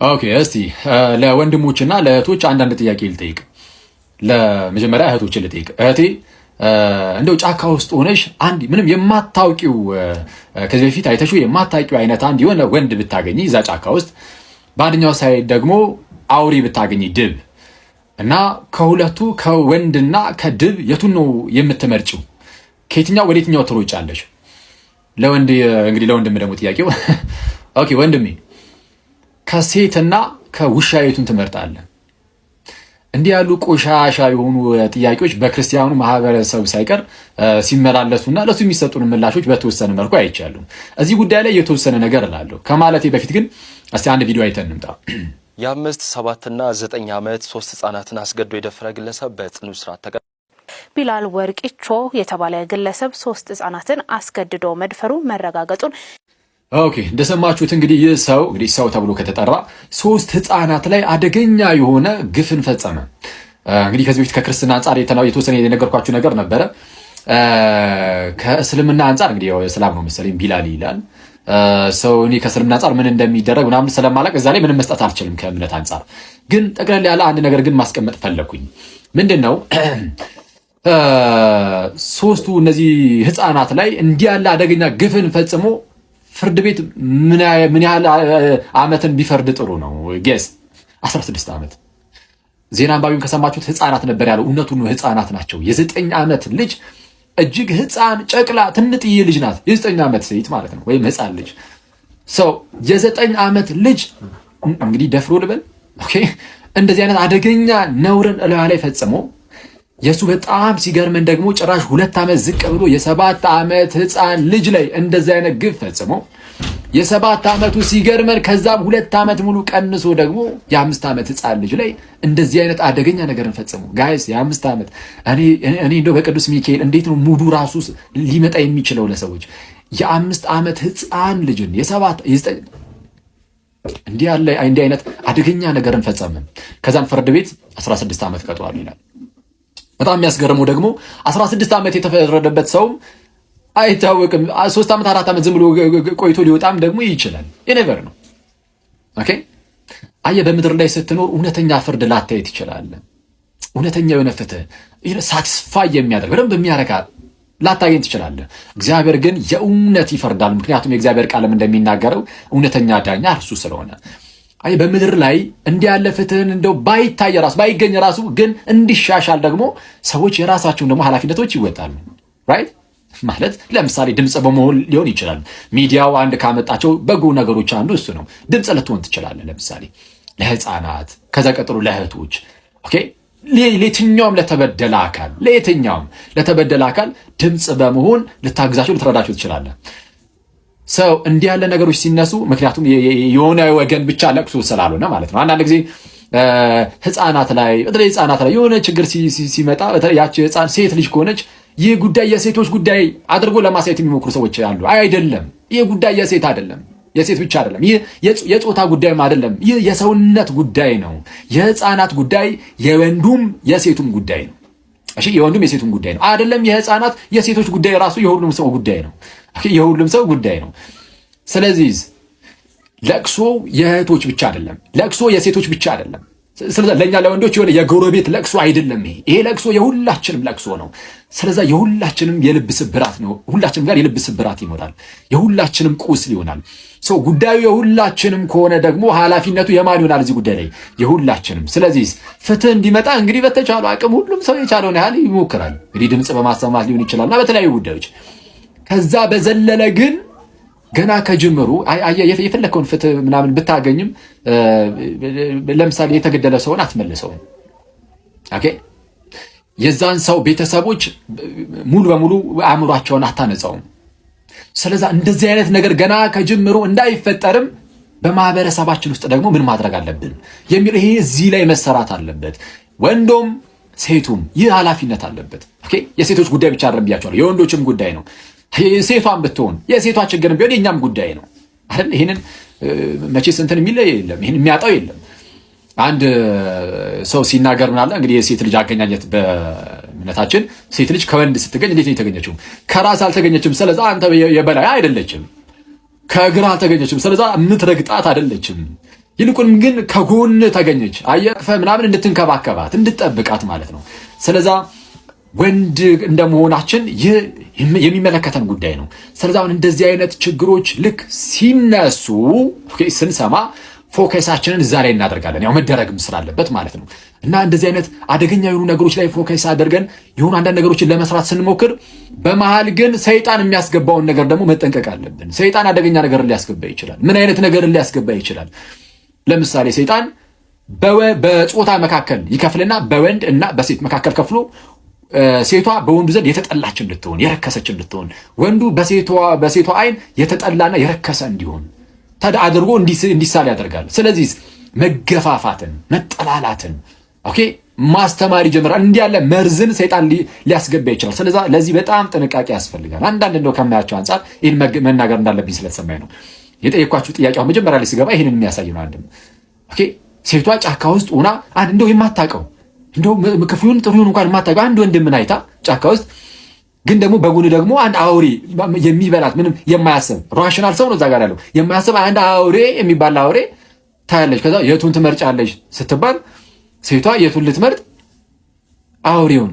ኦኬ እስቲ ለወንድሞችና ለእህቶች አንዳንድ ጥያቄ ልጠይቅ። ለመጀመሪያ እህቶችን ልጠይቅ። እህቴ እንደው ጫካ ውስጥ ሆነሽ አንድ ምንም የማታውቂው ከዚህ በፊት አይተሽው የማታውቂው አይነት አንድ የሆነ ወንድ ብታገኝ እዛ ጫካ ውስጥ፣ በአንደኛው ሳይድ ደግሞ አውሬ ብታገኝ ድብ እና ከሁለቱ ከወንድና ከድብ የቱን ነው የምትመርጪው? ከየትኛው ወደ የትኛው ትሮጫለሽ? ለወንድ እንግዲህ ለወንድም ደግሞ ጥያቄው ኦኬ ወንድሜ ከሴትና ከውሻ የቱን ትመርጣለህ? እንዲህ ያሉ ቆሻሻ የሆኑ ጥያቄዎች በክርስቲያኑ ማህበረሰብ ሳይቀር ሲመላለሱና ለሱ የሚሰጡን ምላሾች በተወሰነ መልኩ አይቻሉም። እዚህ ጉዳይ ላይ የተወሰነ ነገር እላለሁ። ከማለቴ በፊት ግን እስቲ አንድ ቪዲዮ አይተን እንምጣ። የ5፣ 7 እና 9 ዓመት 3 ህጻናትን አስገድዶ የደፈረ ግለሰብ በጽኑ እስራት ተቀጣ። ቢላል ወርቂቾ የተባለ ግለሰብ 3 ህጻናትን አስገድዶ መድፈሩ መረጋገጡን ኦኬ እንደሰማችሁት እንግዲህ ይህ ሰው ተብሎ ከተጠራ 3 ህፃናት ላይ አደገኛ የሆነ ግፍን ፈጸመ። እንግዲህ ከዚህ በፊት ከክርስትና አንጻር የተወሰነ የነገርኳችሁ ነገር ነበረ። ከእስልምና አንጻር እንግዲህ ያው እስላም ነው መሰለኝ ቢላል ይላል ሰው። እኔ ከእስልምና አንጻር ምን እንደሚደረግ ምናምን ስለማላቅ እዛ ላይ ምንም መስጠት አልችልም ከእምነት አንጻር። ግን ጠቅለል ያለ አንድ ነገር ግን ማስቀመጥ ፈለኩኝ። ምንድነው ሶስቱ እነዚህ ህፃናት ላይ እንዲህ ያለ አደገኛ ግፍን ፈጽሞ ፍርድ ቤት ምን ያህል ዓመትን ቢፈርድ ጥሩ ነው? ጌስ 16 ዓመት። ዜና አንባቢውን ከሰማችሁት ህፃናት ነበር ያለው። እውነቱን ህፃናት ናቸው። የ9 ዓመት ልጅ እጅግ ህፃን ጨቅላ ትንጥዬ ልጅ ናት። የ9 ዓመት ሴት ማለት ነው፣ ወይም ህፃን ልጅ ሰው የ9 ዓመት ልጅ እንግዲህ ደፍሮ ልበል። ኦኬ እንደዚህ አይነት አደገኛ ነውርን እላዋ ላይ ፈጽሞ የሱ በጣም ሲገርመን ደግሞ ጭራሽ 2 ዓመት ዝቅ ብሎ የ7 ዓመት ህፃን ልጅ ላይ እንደዚህ አይነት ግፍ ፈጽሞ የ7 ዓመቱ ሲገርመን ከዛም 2 ዓመት ሙሉ ቀንሶ ደግሞ የ5 ዓመት ህፃን ልጅ ላይ እንደዚህ አይነት አደገኛ ነገርን ፈጽሞ ጋይስ የ5 ዓመት እኔ እንደው በቅዱስ ሚካኤል እንዴት ነው ሙዱ ራሱ ሊመጣ የሚችለው ለሰዎች የ5 ዓመት ህፃን ልጅን እንዲህ አይነት አደገኛ ነገርን ፈጸመ። ከዛም ፍርድ ቤት 16 ዓመት ቀጥቷል ይላል። በጣም የሚያስገርመው ደግሞ 16 ዓመት የተፈረደበት ሰው አይታወቅም። 3 ዓመት 4 ዓመት ዝም ብሎ ቆይቶ ሊወጣም ደግሞ ይችላል። የነገር ነው። ኦኬ አየህ፣ በምድር ላይ ስትኖር እውነተኛ ፍርድ ላታየት ይችላል። እውነተኛ የሆነ ፍትህ ሳቲስፋይ የሚያደርግ በደንብ የሚያረካ ላታየት ትችላለህ። እግዚአብሔር ግን የእውነት ይፈርዳል። ምክንያቱም የእግዚአብሔር ቃልም እንደሚናገረው እውነተኛ ዳኛ እርሱ ስለሆነ አይ በምድር ላይ እንዲህ ያለ ፍትህን እንደው ባይታይ ራሱ ባይገኝ ራሱ ግን እንዲሻሻል ደግሞ ሰዎች የራሳቸውን ደግሞ ኃላፊነቶች ይወጣሉ። ራይት ማለት ለምሳሌ ድምጽ በመሆን ሊሆን ይችላል። ሚዲያው አንድ ካመጣቸው በጎ ነገሮች አንዱ እሱ ነው። ድምጽ ልትሆን ትችላለህ። ለምሳሌ ለህፃናት፣ ከዛ ቀጥሎ ለእህቶች። ኦኬ ለየትኛውም ለተበደለ አካል ድምጽ በመሆን ልታግዛቸው ልትረዳቸው ትችላለህ። ሰው እንዲህ ያለ ነገሮች ሲነሱ ምክንያቱም የሆነ ወገን ብቻ ለቅሶ ስላልሆነ ማለት ነው። አንዳንድ ጊዜ ህፃናት ላይ የሆነ ችግር ሲመጣ ያቺ ህፃን ሴት ልጅ ከሆነች ይህ ጉዳይ የሴቶች ጉዳይ አድርጎ ለማሳየት የሚሞክሩ ሰዎች አሉ። አይደለም፣ ይህ ጉዳይ የሴት አይደለም፣ የሴት ብቻ አይደለም፣ ይህ የጾታ ጉዳይም አይደለም። ይህ የሰውነት ጉዳይ ነው። የህፃናት ጉዳይ የወንዱም የሴቱም ጉዳይ ነው። እሺ የወንዱም የሴቱም ጉዳይ ነው አይደለም። የህፃናት የሴቶች ጉዳይ ራሱ የሁሉም ሰው ጉዳይ ነው። የሁሉም ሰው ጉዳይ ነው። ስለዚህ ለቅሶ የእህቶች ብቻ አይደለም፣ ለቅሶ የሴቶች ብቻ አይደለም። ስለዚህ ለኛ ለወንዶች የሆነ የጎረቤት ለቅሶ አይደለም። ይሄ ለቅሶ የሁላችንም ለቅሶ ነው። ስለዚህ የሁላችንም የልብ ስብራት ነው። ሁላችንም ጋር የልብ ስብራት ይኖራል። የሁላችንም ቁስል ይሆናል። ሰው ጉዳዩ የሁላችንም ከሆነ ደግሞ ኃላፊነቱ የማን ይሆናል? እዚህ ጉዳይ ላይ የሁላችንም። ስለዚህ ፍትህ እንዲመጣ እንግዲህ በተቻለው አቅም ሁሉም ሰው የቻለውን ያህል ይሞክራል። እንግዲህ ድምጽ በማሰማት ሊሆን ይችላልና በተለያዩ ጉዳዮች። ከዛ በዘለለ ግን ገና ከጅምሩ የፈለከውን ፍትህ ምናምን ብታገኝም ለምሳሌ የተገደለ ሰውን አትመልሰውም። ኦኬ የዛን ሰው ቤተሰቦች ሙሉ በሙሉ አእምሯቸውን አታነጻውም። ስለዛ እንደዚህ አይነት ነገር ገና ከጅምሩ እንዳይፈጠርም በማህበረሰባችን ውስጥ ደግሞ ምን ማድረግ አለብን የሚለው ይሄ እዚህ ላይ መሰራት አለበት። ወንዶም ሴቱም ይህ ኃላፊነት አለበት። ኦኬ የሴቶች ጉዳይ ብቻ አይደለም ብያቸዋለሁ፣ የወንዶችም ጉዳይ ነው። ሴቷን ብትሆን የሴቷ ችግር ቢሆን የኛም ጉዳይ ነው አይደል? ይሄንን መቼስ እንትን የሚል የለም፣ ይሄን የሚያጣው የለም። አንድ ሰው ሲናገር ምን አለ እንግዲህ የሴት ልጅ አገኛኘት በእምነታችን ሴት ልጅ ከወንድ ስትገኝ እንዴት ነው የተገኘችው? ከራስ አልተገኘችም፣ ስለዛ አንተ የበላይ አይደለችም። ከግራ አልተገኘችም፣ ስለዛ የምትረግጣት አይደለችም። ይልቁንም ግን ከጎን ተገኘች። አየህ ምናምን እንድትንከባከባት እንድትጠብቃት ማለት ነው። ስለዛ ወንድ እንደመሆናችን ይህ የሚመለከተን ጉዳይ ነው። ስለዛ አሁን እንደዚህ አይነት ችግሮች ልክ ሲነሱ ስንሰማ ፎከሳችንን እዛ ላይ እናደርጋለን። ያው መደረግም ስላለበት ማለት ነው። እና እንደዚህ አይነት አደገኛ የሆኑ ነገሮች ላይ ፎከስ አድርገን የሆኑ አንዳንድ ነገሮችን ለመስራት ስንሞክር በመሃል ግን ሰይጣን የሚያስገባውን ነገር ደግሞ መጠንቀቅ አለብን። ሰይጣን አደገኛ ነገር ሊያስገባ ይችላል። ምን አይነት ነገር ሊያስገባ ይችላል? ለምሳሌ ሰይጣን በጾታ መካከል ይከፍልና በወንድ እና በሴት መካከል ከፍሎ ሴቷ በወንዱ ዘንድ የተጠላች እንድትሆን የረከሰች እንድትሆን፣ ወንዱ በሴቷ አይን የተጠላና የረከሰ እንዲሆን አድርጎ እንዲሳል ያደርጋል። ስለዚህ መገፋፋትን፣ መጠላላትን ማስተማር ይጀምራል። እንዲህ ያለ መርዝን ሰይጣን ሊያስገባ ይችላል። ስለዚህ ለዚህ በጣም ጥንቃቄ ያስፈልጋል። አንዳንድ እንደው ከማያቸው አንጻር ይህን መናገር እንዳለብኝ ስለተሰማኝ ነው የጠየኳችሁ። ጥያቄው መጀመሪያ ላይ ሲገባ ይህንን የሚያሳይ ነው። አንድም ሴቷ ጫካ ውስጥ ሆና እንደው የማታውቀው እንደው ክፉን ጥሩን እንኳን የማታውቀው አንድ ወንድምን አይታ ጫካ ውስጥ ግን ደግሞ በጎን ደግሞ አንድ አውሬ የሚበላት ምንም የማያስብ ራሽናል ሰው ነው እዛ ጋር ያለው የማያስብ አንድ አውሬ የሚባል አውሬ ታያለች። ከዛ የቱን ትመርጫለች ስትባል ሴቷ የቱን ልትመርጥ? አውሬውን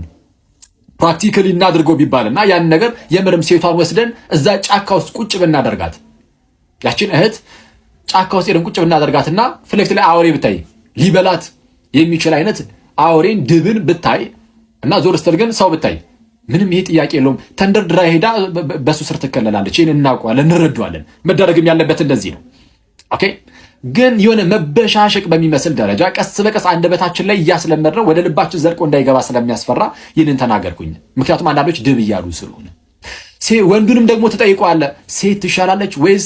ፕራክቲካሊ እናድርገው ቢባልና ያን ነገር የምርም ሴቷን ወስደን እዛ ጫካ ውስጥ ቁጭ ብናደርጋት ያችን እህት ጫካ ውስጥ ሄደን ቁጭ ብናደርጋትና ፊት ለፊት ላይ አውሬ ብታይ ሊበላት የሚችል አይነት አውሬን ድብን ብታይ እና ዞር ስትል ግን ሰው ብታይ ምንም ይሄ ጥያቄ የለውም። ተንደርድራ ሄዳ በሱ ስር ትከለላለች። ይሄን እናውቀዋለን፣ እንረዳዋለን። መደረግም ያለበት እንደዚህ ነው። ኦኬ። ግን የሆነ መበሻሸቅ በሚመስል ደረጃ ቀስ በቀስ አንደበታችን ላይ እያስለመድነው ወደ ልባችን ዘልቆ እንዳይገባ ስለሚያስፈራ ይህንን ተናገርኩኝ። ምክንያቱም አንዳንዶች ድብ እያሉ ስለሆነ ወንዱንም ደግሞ ትጠይቀዋለህ፣ ሴት ትሻላለች ወይስ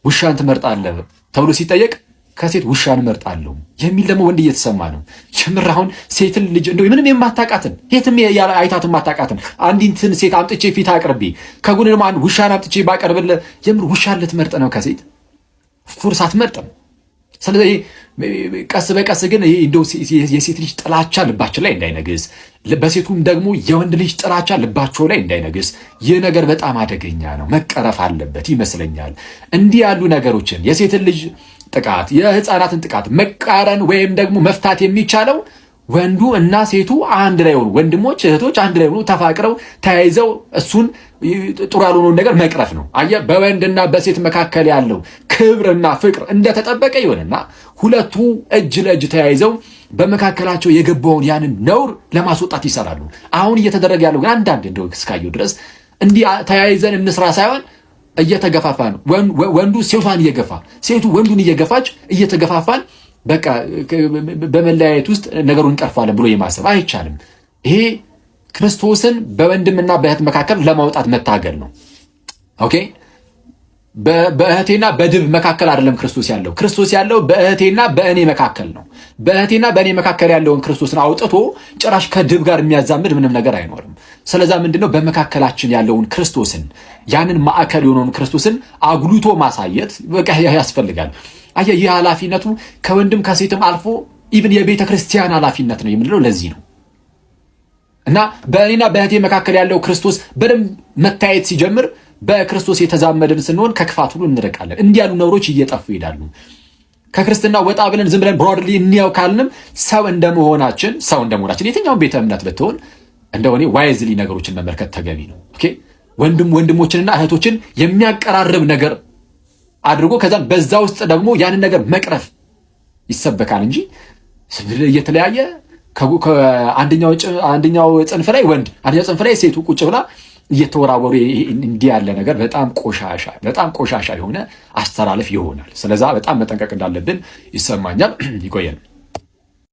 ውሻን ትመርጣለህ ተብሎ ሲጠየቅ ከሴት ውሻን እመርጣለሁ የሚል ደግሞ ወንድ እየተሰማ ነው። ጀምር አሁን ሴትን ልጅ እንደው ምንም የማታውቃትን የትም አይታት የማታውቃትን አንዲትን ሴት አምጥቼ ፊት አቅርቤ ከጎን ደግሞ አንድ ውሻን አምጥቼ ባቀርብልህ ጀምር ውሻን ልትመርጥ ነው ከሴት ፉርስ አትመርጥም። ስለዚህ ቀስ በቀስ ግን እንደው የሴት ልጅ ጥላቻ ልባችን ላይ እንዳይነግስ፣ በሴቱም ደግሞ የወንድ ልጅ ጥላቻ ልባቸው ላይ እንዳይነግስ ይህ ነገር በጣም አደገኛ ነው፣ መቀረፍ አለበት ይመስለኛል። እንዲህ ያሉ ነገሮችን የሴትን ልጅ ጥቃት፣ የህፃናትን ጥቃት መቃረን ወይም ደግሞ መፍታት የሚቻለው ወንዱ እና ሴቱ አንድ ላይ ሆኑ፣ ወንድሞች እህቶች አንድ ላይ ሆኑ ተፋቅረው ተያይዘው እሱን ጥሩ ያልሆነውን ነገር መቅረፍ ነው። አየህ በወንድና በሴት መካከል ያለው ክብርና ፍቅር እንደተጠበቀ ይሆንና ሁለቱ እጅ ለእጅ ተያይዘው በመካከላቸው የገባውን ያንን ነውር ለማስወጣት ይሰራሉ። አሁን እየተደረገ ያለው ግን አንዳንድ እንደው እስካየው ድረስ እንዲህ ተያይዘን እንስራ ሳይሆን እየተገፋፋ ነው። ወንዱ ሴቷን እየገፋ ሴቱ ወንዱን እየገፋች እየተገፋፋን በቃ በመለያየት ውስጥ ነገሩን እንቀርፋለን ብሎ የማሰብ አይቻልም። ይሄ ክርስቶስን በወንድምና በእህት መካከል ለማውጣት መታገል ነው። ኦኬ። በእህቴና በድብ መካከል አይደለም ክርስቶስ ያለው። ክርስቶስ ያለው በእህቴና በእኔ መካከል ነው። በእህቴና በእኔ መካከል ያለውን ክርስቶስን አውጥቶ ጭራሽ ከድብ ጋር የሚያዛምድ ምንም ነገር አይኖርም። ስለዛ ምንድነው በመካከላችን ያለውን ክርስቶስን ያንን ማዕከል የሆነውን ክርስቶስን አጉልቶ ማሳየት በቃ ያስፈልጋል። አየ ይህ ኃላፊነቱ ከወንድም ከሴትም አልፎ ኢቭን የቤተ ክርስቲያን ኃላፊነት ነው የምንለው ለዚህ ነው። እና በእኔና በእህቴ መካከል ያለው ክርስቶስ በደንብ መታየት ሲጀምር በክርስቶስ የተዛመድን ስንሆን ከክፋት ሁሉ እንርቃለን። እንዲህ ያሉ ነውሮች እየጠፉ ይሄዳሉ። ከክርስትና ወጣ ብለን ዝም ብለን ብሮድሊ እንያው ካልንም ሰው እንደመሆናችን የትኛውን ቤተ እምነት ብትሆን እንደሆነ ዋይዝሊ ነገሮችን መመልከት ተገቢ ነው። ኦኬ። ወንድሞችንና እህቶችን የሚያቀራርብ ነገር አድርጎ ከዛም በዛ ውስጥ ደግሞ ያንን ነገር መቅረፍ ይሰበካል እንጂ እየተለያየ አንደኛው ጽንፍ ላይ ወንድ አንደኛው ጽንፍ ላይ ሴቱ ቁጭ ብላ እየተወራወሩ እንዲህ ያለ ነገር በጣም ቆሻሻ የሆነ አስተላለፍ ይሆናል። ስለዛ በጣም መጠንቀቅ እንዳለብን ይሰማኛል። ይቆየን።